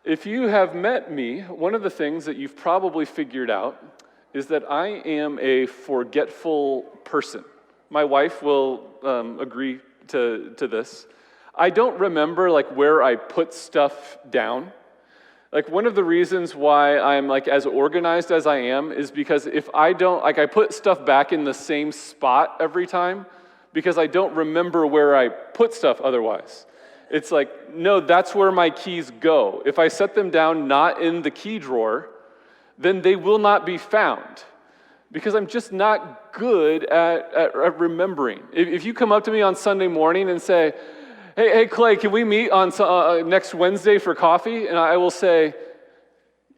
If you have met me, one of the things that you've probably figured out is that I am a forgetful person. My wife will agree to this. I don't remember where I put stuff down. One of the reasons why I'm as organized as I am is because if I don't, I put stuff back in the same spot every time because I don't remember where I put stuff otherwise. It's no, that's where my keys go. If I set them down not in the key drawer, then they will not be found because I'm just not good at remembering. If you come up to me on Sunday morning and say, hey Clay, can we meet on next Wednesday for coffee? And I will say,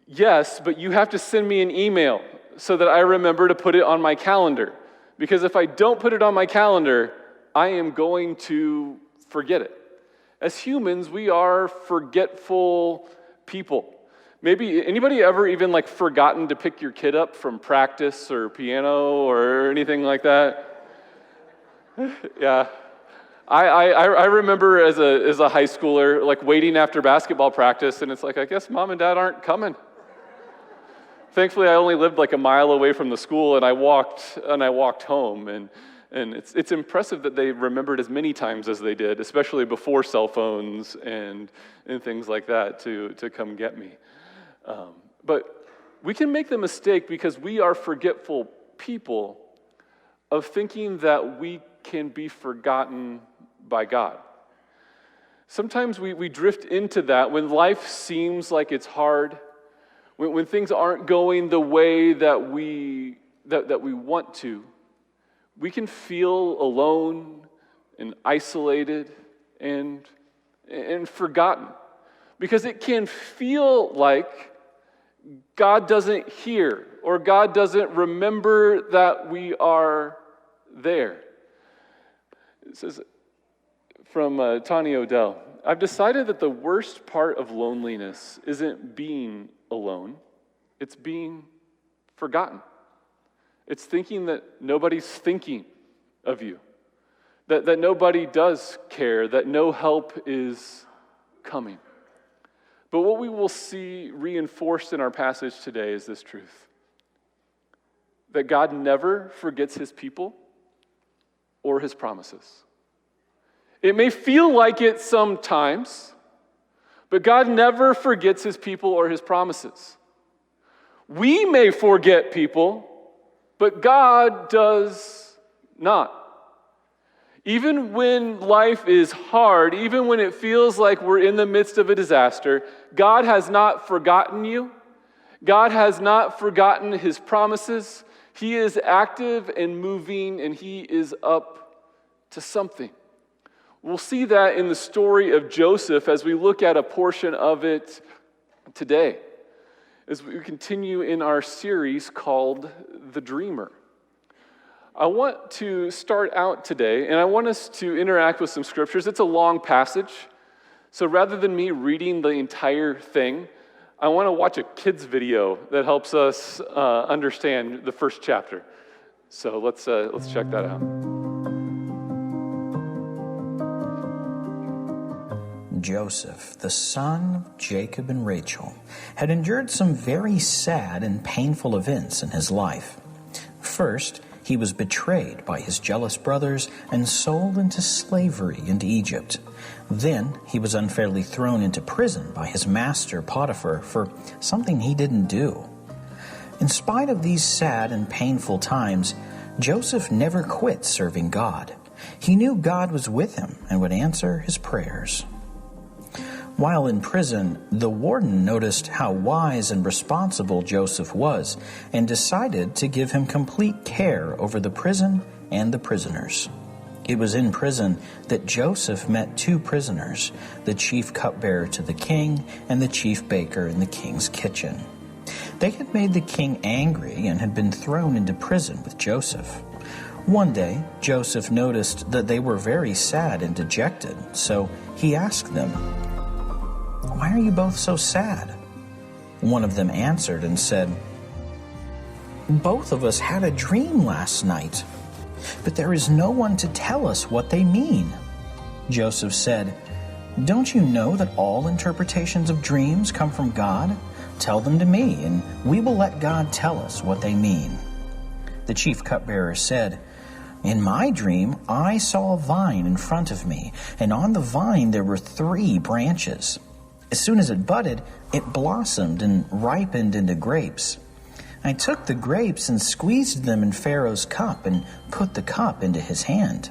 yes, but you have to send me an email so that I remember to put it on my calendar. Because if I don't put it on my calendar, I am going to forget it. As humans, we are forgetful people. Maybe anybody ever even forgotten to pick your kid up from practice or piano or anything like that? Yeah. I remember as a high schooler waiting after basketball practice, and it's I guess mom and dad aren't coming. Thankfully, I only lived a mile away from the school, and I walked home, and it's impressive that they remembered as many times as they did, especially before cell phones and things like that to come get me. But we can make the mistake because we are forgetful people of thinking that we can be forgotten by God. Sometimes we drift into that when life seems like it's hard, when things aren't going the way that we want to. We can feel alone and isolated and forgotten because it can feel like God doesn't hear or God doesn't remember that we are there. It says from Tani Odell, I've decided that the worst part of loneliness isn't being alone, it's being forgotten. It's thinking that nobody's thinking of you, that nobody does care, that no help is coming. But what we will see reinforced in our passage today is this truth, that God never forgets his people or his promises. It may feel like it sometimes, but God never forgets his people or his promises. We may forget people, but God does not. Even when life is hard, even when it feels like we're in the midst of a disaster, God has not forgotten you. God has not forgotten his promises. He is active and moving, and he is up to something. We'll see that in the story of Joseph as we look at a portion of it today, as we continue in our series called The Dreamer. I want to start out today, and I want us to interact with some scriptures. It's a long passage, so rather than me reading the entire thing, I want to watch a kids video that helps us understand the first chapter. So let's check that out. Joseph, the son of Jacob and Rachel, had endured some very sad and painful events in his life. First, he was betrayed by his jealous brothers and sold into slavery into Egypt. Then he was unfairly thrown into prison by his master Potiphar for something he didn't do. In spite of these sad and painful times, Joseph never quit serving God. He knew God was with him and would answer his prayers. While in prison, the warden noticed how wise and responsible Joseph was and decided to give him complete care over the prison and the prisoners. It was in prison that Joseph met two prisoners, the chief cupbearer to the king and the chief baker in the king's kitchen. They had made the king angry and had been thrown into prison with Joseph. One day, Joseph noticed that they were very sad and dejected, so he asked them, "Why are you both so sad?" One of them answered and said, "Both of us had a dream last night, but there is no one to tell us what they mean." Joseph said, Don't you know that all interpretations of dreams come from God? Tell them to me, and we will let God tell us what they mean." The chief cupbearer said, "In my dream, I saw a vine in front of me, and on the vine there were 3 branches. As soon as it budded, it blossomed and ripened into grapes. I took the grapes and squeezed them in Pharaoh's cup and put the cup into his hand."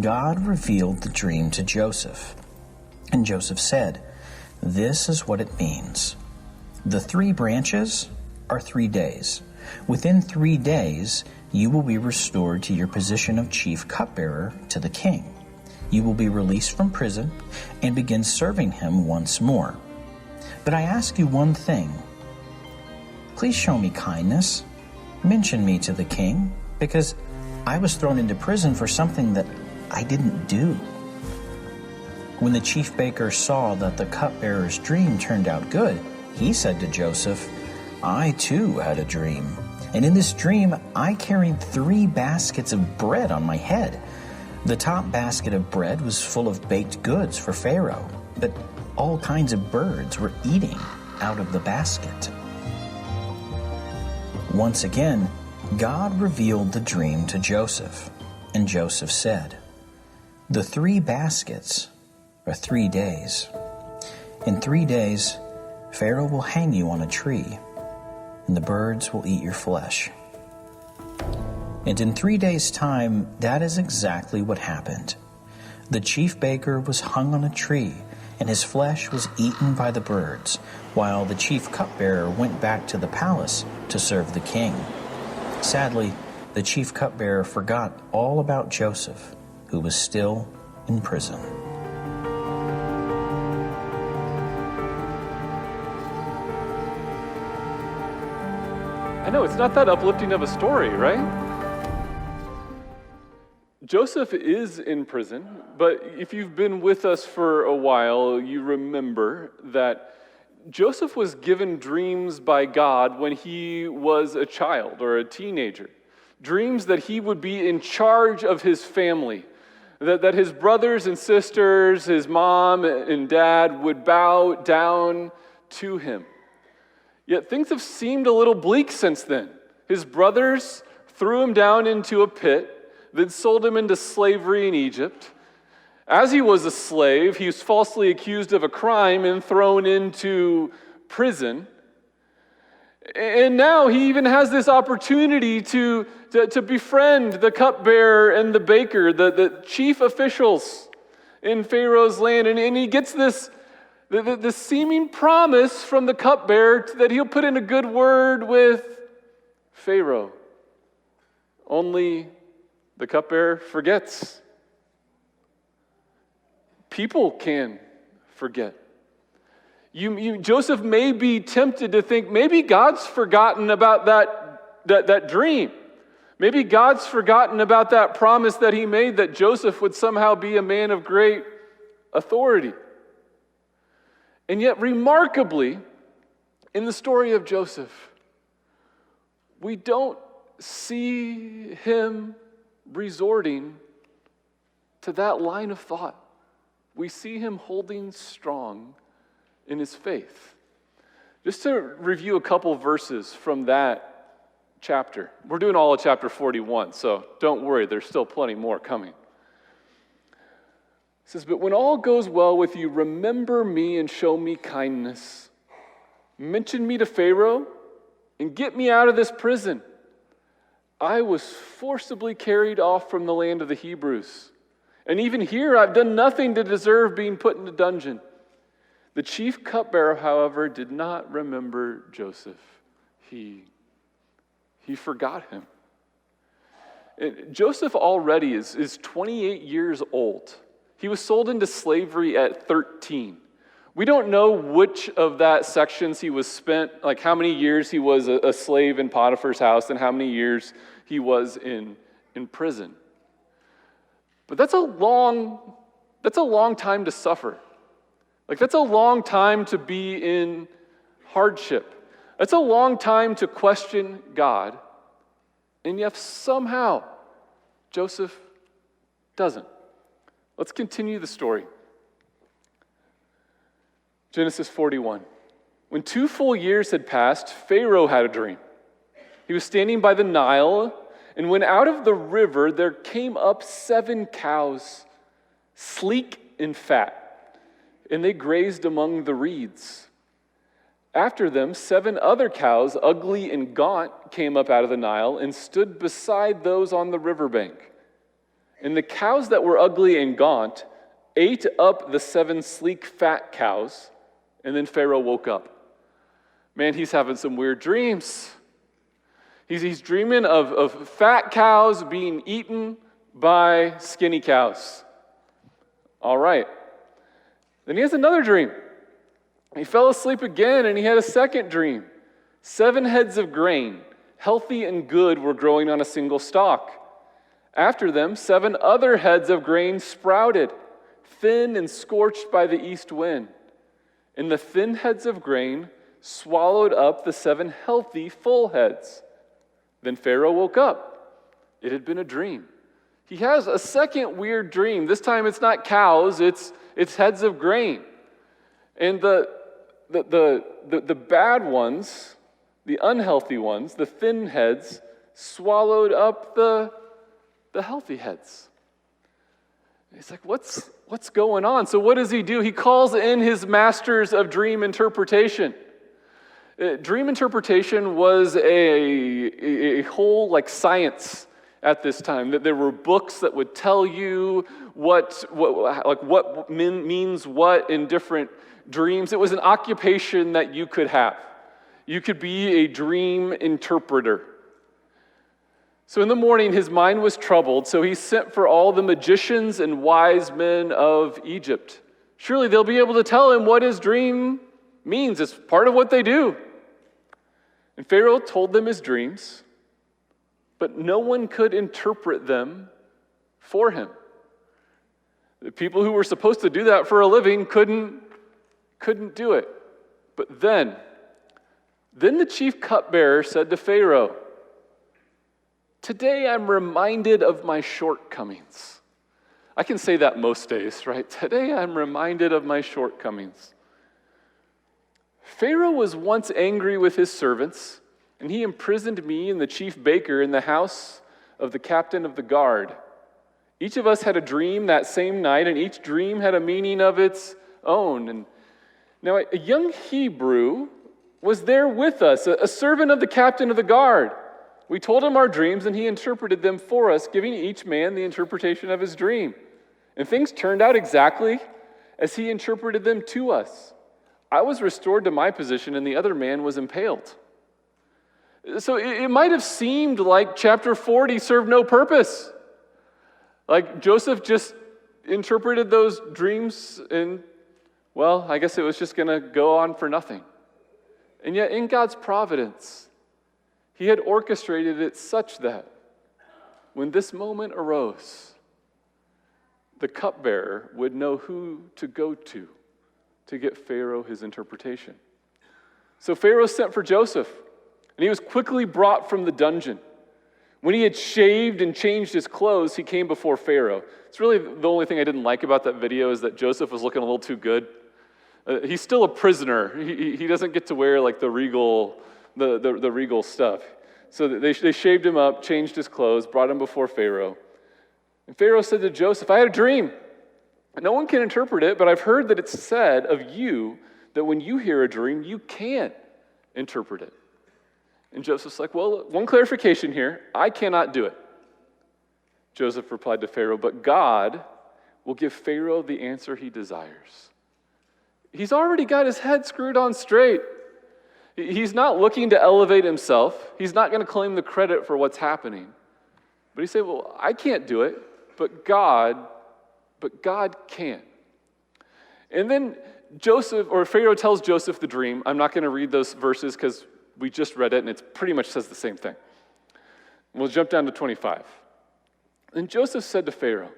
God revealed the dream to Joseph, and Joseph said, "This is what it means. The 3 branches are 3 days. Within 3 days, you will be restored to your position of chief cupbearer to the king. You will be released from prison and begin serving him once more. But I ask you one thing. Please show me kindness. Mention me to the king, because I was thrown into prison for something that I didn't do." When the chief baker saw that the cupbearer's dream turned out good, he said to Joseph, "I too had a dream. And in this dream, I carried 3 baskets of bread on my head. The top basket of bread was full of baked goods for Pharaoh, but all kinds of birds were eating out of the basket." Once again, God revealed the dream to Joseph, and Joseph said, "The 3 baskets are 3 days. In 3 days, Pharaoh will hang you on a tree, and the birds will eat your flesh." And in 3 days' time, that is exactly what happened. The chief baker was hung on a tree, and his flesh was eaten by the birds, while the chief cupbearer went back to the palace to serve the king. Sadly, the chief cupbearer forgot all about Joseph, who was still in prison. I know, it's not that uplifting of a story, right? Joseph is in prison, but if you've been with us for a while, you remember that Joseph was given dreams by God when he was a child or a teenager. Dreams that he would be in charge of his family, that his brothers and sisters, his mom and dad would bow down to him. Yet things have seemed a little bleak since then. His brothers threw him down into a pit, then sold him into slavery in Egypt. As he was a slave, he was falsely accused of a crime and thrown into prison. And now he even has this opportunity to befriend the cupbearer and the baker, the chief officials in Pharaoh's land. And he gets this the seeming promise from the cupbearer that he'll put in a good word with Pharaoh. Only the cupbearer forgets. People can forget. Joseph may be tempted to think maybe God's forgotten about that dream. Maybe God's forgotten about that promise that he made that Joseph would somehow be a man of great authority. And yet, remarkably, in the story of Joseph, we don't see him resorting to that line of thought. We see him holding strong in his faith. Just to review a couple verses from that chapter. We're doing all of chapter 41, so don't worry, there's still plenty more coming. It says, "But when all goes well with you, remember me and show me kindness. Mention me to Pharaoh and get me out of this prison. I was forcibly carried off from the land of the Hebrews. And even here I've done nothing to deserve being put in a dungeon." The chief cupbearer, however, did not remember Joseph. He forgot him. And Joseph already is 28 years old. He was sold into slavery at 13. We don't know which of that sections he was spent, like how many years he was a slave in Potiphar's house and how many years he was in prison. But that's a long time to suffer. Like, that's a long time to be in hardship. That's a long time to question God. And yet somehow Joseph doesn't. Let's continue the story. Genesis 41. When 2 full years had passed, Pharaoh had a dream. He was standing by the Nile, and when out of the river there came up 7 cows, sleek and fat, and they grazed among the reeds. After them, 7 other cows, ugly and gaunt, came up out of the Nile and stood beside those on the riverbank. And the cows that were ugly and gaunt ate up the 7 sleek, fat cows, and then Pharaoh woke up. Man, he's having some weird dreams. He's dreaming of fat cows being eaten by skinny cows. All right. Then he has another dream. He fell asleep again, and he had a second dream. 7 heads of grain, healthy and good, were growing on a single stalk. After them, 7 other heads of grain sprouted, thin and scorched by the east wind. And the thin heads of grain swallowed up the 7 healthy, full heads. Then Pharaoh woke up. It had been a dream. He has a second weird dream. This time it's not cows, it's heads of grain. And the bad ones, the unhealthy ones, the thin heads, swallowed up the healthy heads. He's like, what's going on? So what does he do? He calls in his masters of dream interpretation. Dream interpretation was a whole science at this time. That there were books that would tell you what means what in different dreams. It was an occupation that you could have. You could be a dream interpreter. So in the morning, his mind was troubled, so he sent for all the magicians and wise men of Egypt. Surely they'll be able to tell him what his dream means. It's part of what they do. And Pharaoh told them his dreams, but no one could interpret them for him. The people who were supposed to do that for a living couldn't do it. But then the chief cupbearer said to Pharaoh, "Today I'm reminded of my shortcomings." I can say that most days, right? Today I'm reminded of my shortcomings. Pharaoh was once angry with his servants, and he imprisoned me and the chief baker in the house of the captain of the guard. Each of us had a dream that same night, and each dream had a meaning of its own. And now a young Hebrew was there with us, a servant of the captain of the guard. We told him our dreams, and he interpreted them for us, giving each man the interpretation of his dream. And things turned out exactly as he interpreted them to us. I was restored to my position, and the other man was impaled. So it might have seemed like chapter 40 served no purpose. Like Joseph just interpreted those dreams, and, well, I guess it was just going to go on for nothing. And yet, in God's providence, he had orchestrated it such that when this moment arose, the cupbearer would know who to go to get Pharaoh his interpretation. So Pharaoh sent for Joseph, and he was quickly brought from the dungeon. When he had shaved and changed his clothes, he came before Pharaoh. It's really the only thing I didn't like about that video is that Joseph was looking a little too good. He's still a prisoner. He doesn't get to wear like the regal stuff. So they shaved him up, changed his clothes, brought him before Pharaoh. And Pharaoh said to Joseph, "I had a dream. No one can interpret it, but I've heard that it's said of you that when you hear a dream, you can interpret it." And Joseph's like, "Well, one clarification here. I cannot do it." Joseph replied to Pharaoh, "But God will give Pharaoh the answer he desires." He's already got his head screwed on straight. He's not looking to elevate himself. He's not going to claim the credit for what's happening. But he said, "Well, I can't do it, but God can." And then Pharaoh tells Joseph the dream. I'm not going to read those verses because we just read it and it pretty much says the same thing. We'll jump down to 25. And Joseph said to Pharaoh,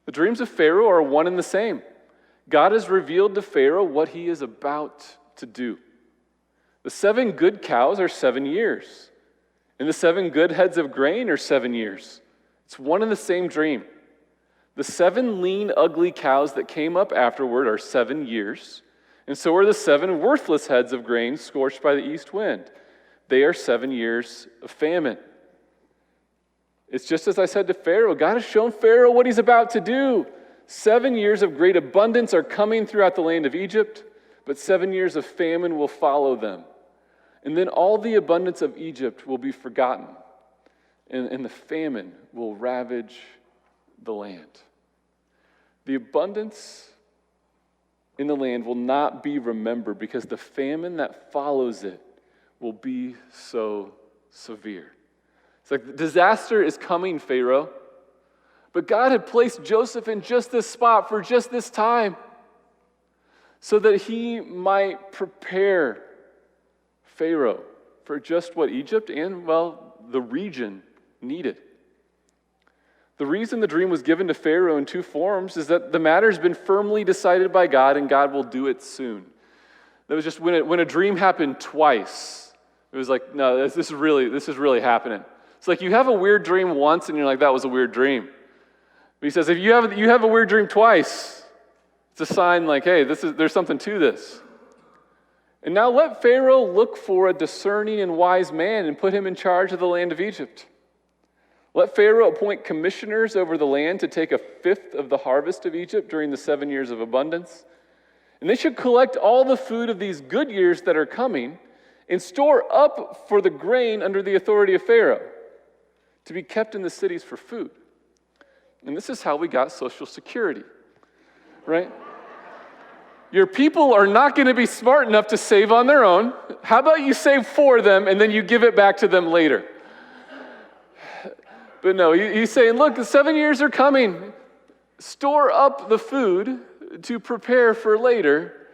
"The dreams of Pharaoh are one and the same. God has revealed to Pharaoh what he is about to do. The 7 good cows are 7 years, and the 7 good heads of grain are 7 years. It's one and the same dream. The 7 lean, ugly cows that came up afterward are 7 years, And so are the 7 worthless heads of grain scorched by the east wind. They are 7 years of famine. It's just as I said to Pharaoh. God has shown Pharaoh what he's about to do. 7 years of great abundance are coming throughout the land of Egypt, but 7 years of famine will follow them. And then all the abundance of Egypt will be forgotten, and the famine will ravage the land. The abundance in the land will not be remembered because the famine that follows it will be so severe. It's like the disaster is coming, Pharaoh. But God had placed Joseph in just this spot for just this time so that he might prepare Pharaoh for just what Egypt and, the region needed. The reason the dream was given to Pharaoh in 2 forms is that the matter has been firmly decided by God, and God will do it soon. That was just when a dream happened twice. It was like, no, this is really happening. It's like you have a weird dream once, and you're like, that was a weird dream. But he says, if you have a weird dream twice, it's a sign like, hey, there's something to this. And now let Pharaoh look for a discerning and wise man and put him in charge of the land of Egypt. Let Pharaoh appoint commissioners over the land to take 1/5 of the harvest of Egypt during the 7 years of abundance. And they should collect all the food of these good years that are coming and store up for the grain under the authority of Pharaoh to be kept in the cities for food. And this is how we got Social Security, right? Your people are not going to be smart enough to save on their own. How about you save for them and then you give it back to them later? But no, he's saying, look, the 7 years are coming. Store up the food to prepare for later.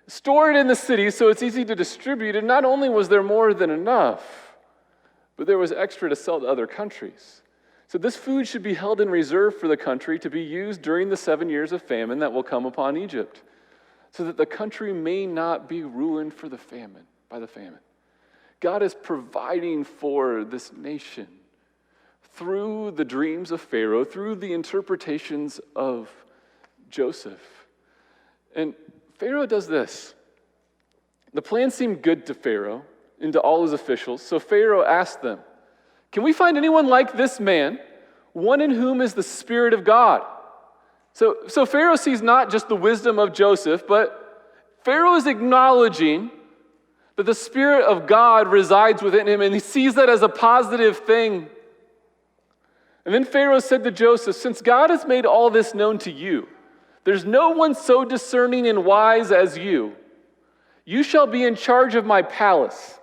Store it in the city so it's easy to distribute. And not only was there more than enough, but there was extra to sell to other countries. So this food should be held in reserve for the country to be used during the 7 years of famine that will come upon Egypt, so that the country may not be ruined by the famine. God is providing for this nation through the dreams of Pharaoh, through the interpretations of Joseph. And Pharaoh does this. The plan seemed good to Pharaoh and to all his officials, so Pharaoh asked them, can we find anyone like this man, one in whom is the Spirit of God? So Pharaoh sees not just the wisdom of Joseph, but Pharaoh is acknowledging that the Spirit of God resides within him, and he sees that as a positive thing. And then Pharaoh said to Joseph, since God has made all this known to you, there's no one so discerning and wise as you. You shall be in charge of my palace,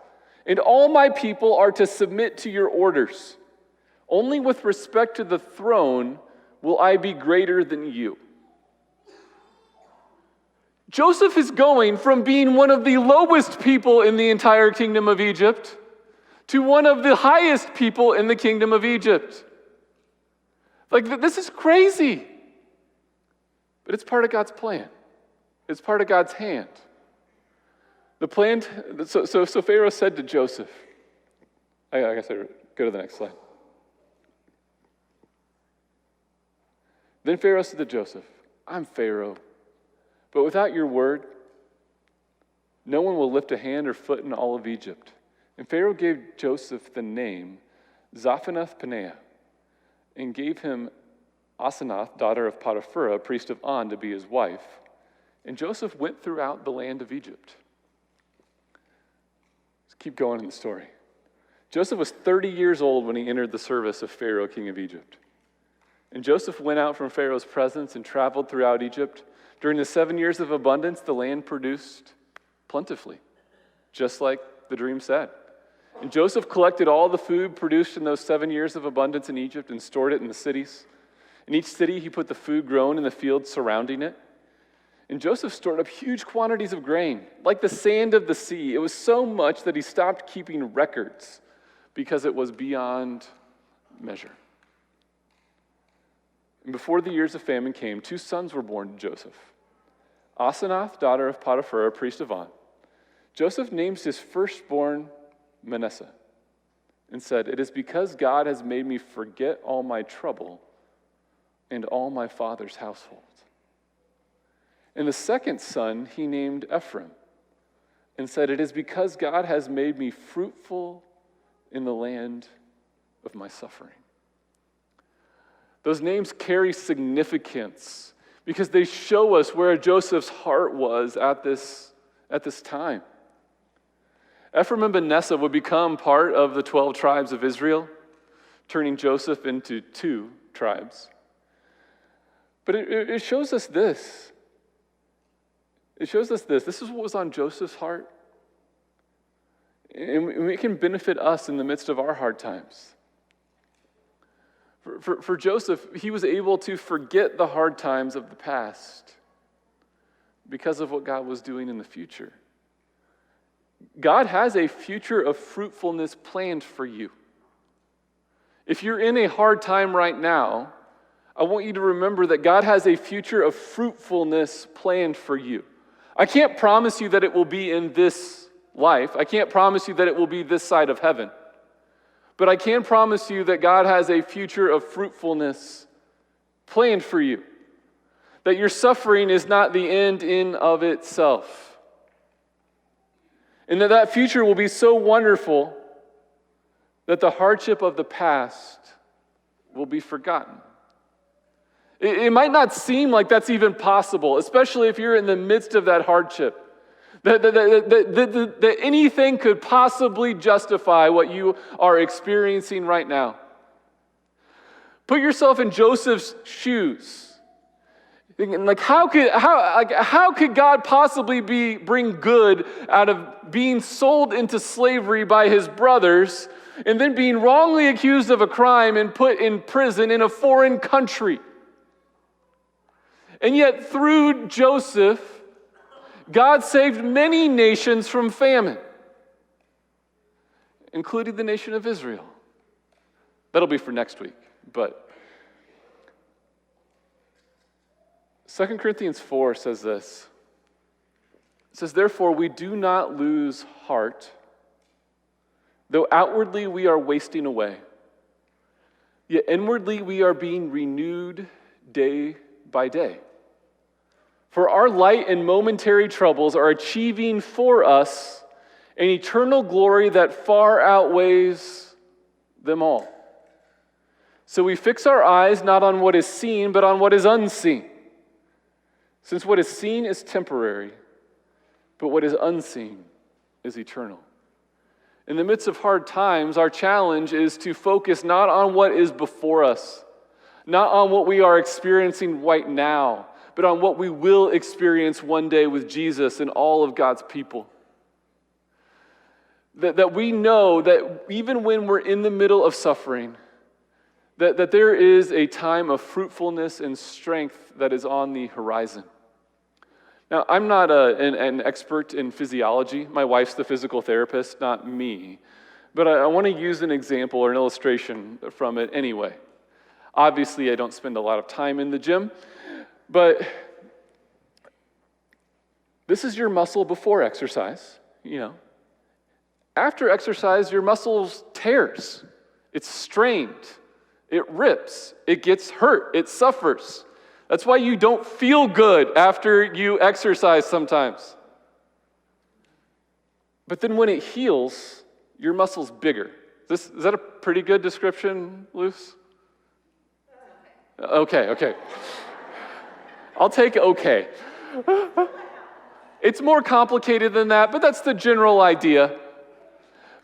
and all my people are to submit to your orders. Only with respect to the throne will I be greater than you. Joseph is going from being one of the lowest people in the entire kingdom of Egypt to one of the highest people in the kingdom of Egypt. Like, this is crazy. But it's part of God's plan. It's part of God's hand. The plan, so Pharaoh said to Joseph, I guess I go to the next slide. Then Pharaoh said to Joseph, I'm Pharaoh, but without your word, no one will lift a hand or foot in all of Egypt. And Pharaoh gave Joseph the name Zaphenath-Paneah, and gave him Asenath, daughter of Potiphar, priest of On, to be his wife. And Joseph went throughout the land of Egypt. Let's keep going in the story. Joseph was 30 years old when he entered the service of Pharaoh, king of Egypt. And Joseph went out from Pharaoh's presence and traveled throughout Egypt. During the 7 years of abundance, the land produced plentifully, just like the dream said. And Joseph collected all the food produced in those 7 years of abundance in Egypt and stored it in the cities. In each city, he put the food grown in the fields surrounding it. And Joseph stored up huge quantities of grain, like the sand of the sea. It was so much that he stopped keeping records because it was beyond measure. And before the years of famine came, 2 sons were born to Joseph. Asenath, daughter of Potiphar, priest of On. Joseph names his firstborn Manasseh and said, it is because God has made me forget all my trouble and all my father's household. And the second son he named Ephraim, and said, "It is because God has made me fruitful in the land of my suffering." Those names carry significance because they show us where Joseph's heart was at this time. Ephraim and Manasseh would become part of the 12 tribes of Israel, turning Joseph into 2 tribes. But it shows us this. It shows us this. This is what was on Joseph's heart. And it can benefit us in the midst of our hard times. For Joseph, he was able to forget the hard times of the past because of what God was doing in the future. God has a future of fruitfulness planned for you. If you're in a hard time right now, I want you to remember that God has a future of fruitfulness planned for you. I can't promise you that it will be in this life. I can't promise you that it will be this side of heaven. But I can promise you that God has a future of fruitfulness planned for you. That your suffering is not the end in of itself. And that future will be so wonderful that the hardship of the past will be forgotten. It might not seem like that's even possible, especially if you're in the midst of that hardship. That anything could possibly justify what you are experiencing right now. Put yourself in Joseph's shoes. Thinking, how could God possibly bring good out of being sold into slavery by his brothers and then being wrongly accused of a crime and put in prison in a foreign country? And yet through Joseph, God saved many nations from famine, including the nation of Israel. That'll be for next week, but 2 Corinthians 4 says this. It says, "Therefore we do not lose heart, though outwardly we are wasting away, yet inwardly we are being renewed day by day. For our light and momentary troubles are achieving for us an eternal glory that far outweighs them all. So we fix our eyes not on what is seen, but on what is unseen. Since what is seen is temporary, but what is unseen is eternal." In the midst of hard times, our challenge is to focus not on what is before us, not on what we are experiencing right now, but on what we will experience one day with Jesus and all of God's people. That we know that even when we're in the middle of suffering, that there is a time of fruitfulness and strength that is on the horizon. Now, I'm not an expert in physiology. My wife's the physical therapist, not me. But I want to use an example or an illustration from it anyway. Obviously, I don't spend a lot of time in the gym, but this is your muscle before exercise, After exercise, your muscles tears. It's strained. It rips. It gets hurt. It suffers. That's why you don't feel good after you exercise sometimes. But then when it heals, your muscle's bigger. Is that a pretty good description, Luce? Okay. I'll take okay. It's more complicated than that, but that's the general idea.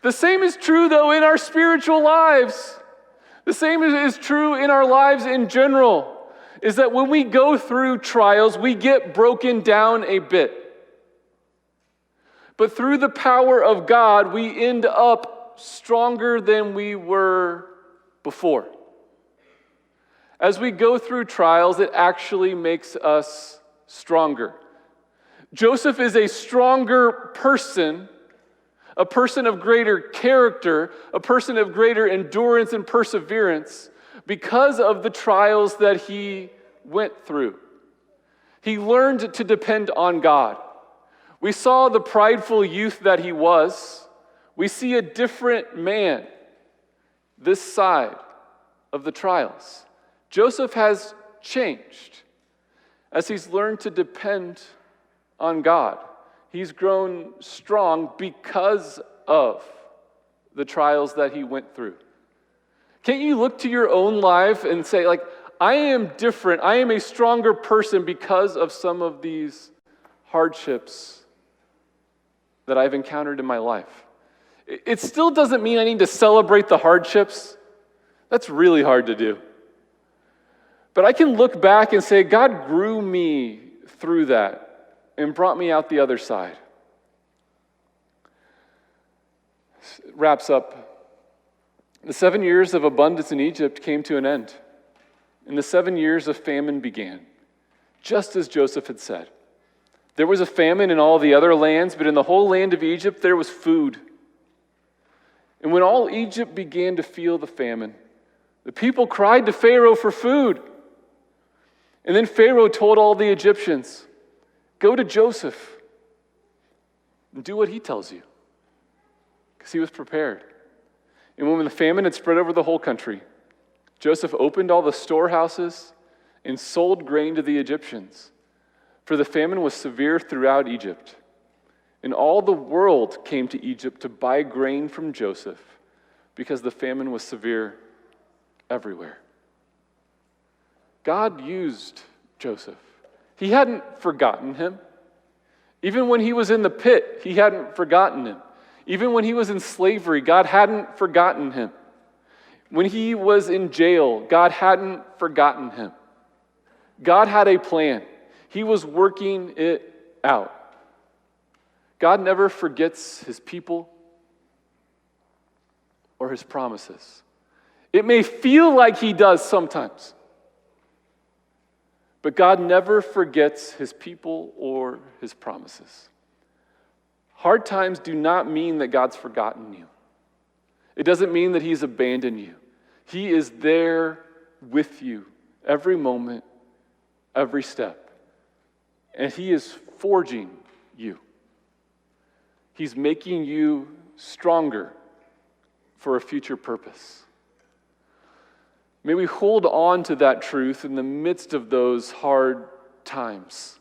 The same is true, though, in our spiritual lives. The same is true in our lives in general, is that when we go through trials, we get broken down a bit. But through the power of God, we end up stronger than we were before. As we go through trials, it actually makes us stronger. Joseph is a stronger person, a person of greater character, a person of greater endurance and perseverance because of the trials that he went through. He learned to depend on God. We saw the prideful youth that he was. We see a different man this side of the trials. Joseph has changed. as he's learned to depend on God. He's grown strong because of the trials that he went through. Can't you look to your own life and say, like, I am different. I am a stronger person because of some of these hardships that I've encountered in my life. It still doesn't mean I need to celebrate the hardships. That's really hard to do. But I can look back and say, God grew me through that and brought me out the other side. It wraps up. The 7 years of abundance in Egypt came to an end, and the 7 years of famine began, just as Joseph had said. There was a famine in all the other lands, but in the whole land of Egypt there was food. And when all Egypt began to feel the famine, the people cried to Pharaoh for food. And then Pharaoh told all the Egyptians, go to Joseph and do what he tells you, because he was prepared. And when the famine had spread over the whole country, Joseph opened all the storehouses and sold grain to the Egyptians, for the famine was severe throughout Egypt. And all the world came to Egypt to buy grain from Joseph, because the famine was severe everywhere. God used Joseph. He hadn't forgotten him. Even when he was in the pit, he hadn't forgotten him. Even when he was in slavery, God hadn't forgotten him. When he was in jail, God hadn't forgotten him. God had a plan. He was working it out. God never forgets his people or his promises. It may feel like he does sometimes, but God never forgets his people or his promises. Hard times do not mean that God's forgotten you. It doesn't mean that he's abandoned you. He is there with you every moment, every step. And he is forging you. He's making you stronger for a future purpose. May we hold on to that truth in the midst of those hard times.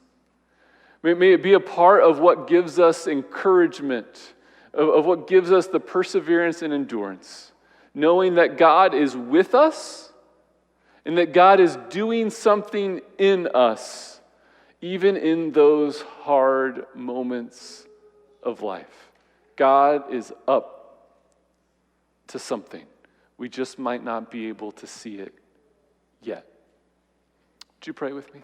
May it be a part of what gives us encouragement, of what gives us the perseverance and endurance, knowing that God is with us and that God is doing something in us, even in those hard moments of life. God is up to something. We just might not be able to see it yet. Would you pray with me?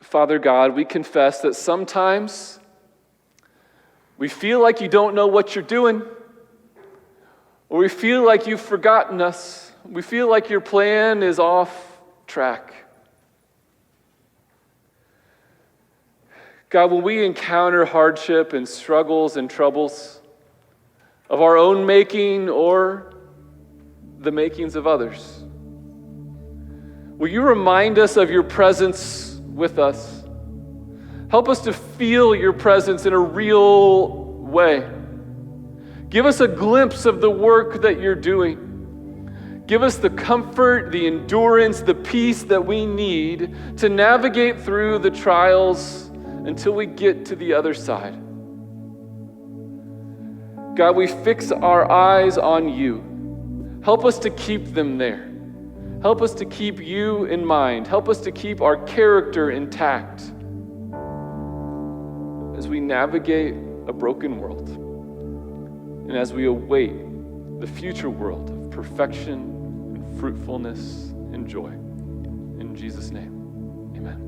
Father God, we confess that sometimes we feel like you don't know what you're doing, or we feel like you've forgotten us. We feel like your plan is off track. God, when we encounter hardship and struggles and troubles of our own making or the makings of others, will you remind us of your presence with us? Help us to feel your presence in a real way. Give us a glimpse of the work that you're doing. Give us the comfort, the endurance, the peace that we need to navigate through the trials until we get to the other side. God, we fix our eyes on you. Help us to keep them there. Help us to keep you in mind. Help us to keep our character intact as we navigate a broken world and as we await the future world of perfection and fruitfulness and joy. In Jesus' name, amen.